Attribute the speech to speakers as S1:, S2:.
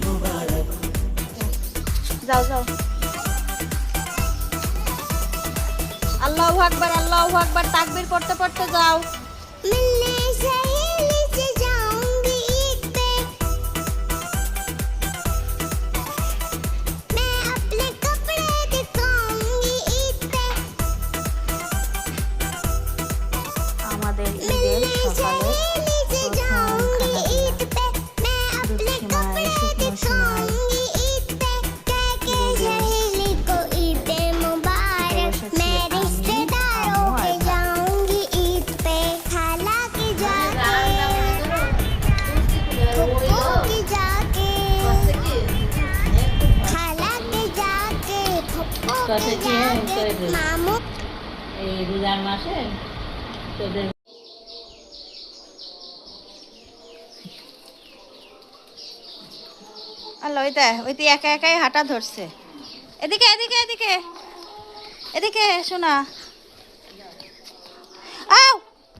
S1: মুবারক। যাও যাও। আল্লাহু আকবার, আল্লাহু আকবার, তাকবীর পড়তে পড়তে যাও। আমাদের ঈদের সকালে
S2: রোজার মাসে তোদের
S1: আল্লাহ ওইতে একা একাই হাঁটা ধরছে। এদিকে এদিকে এদিকে এদিকে শোনা। আও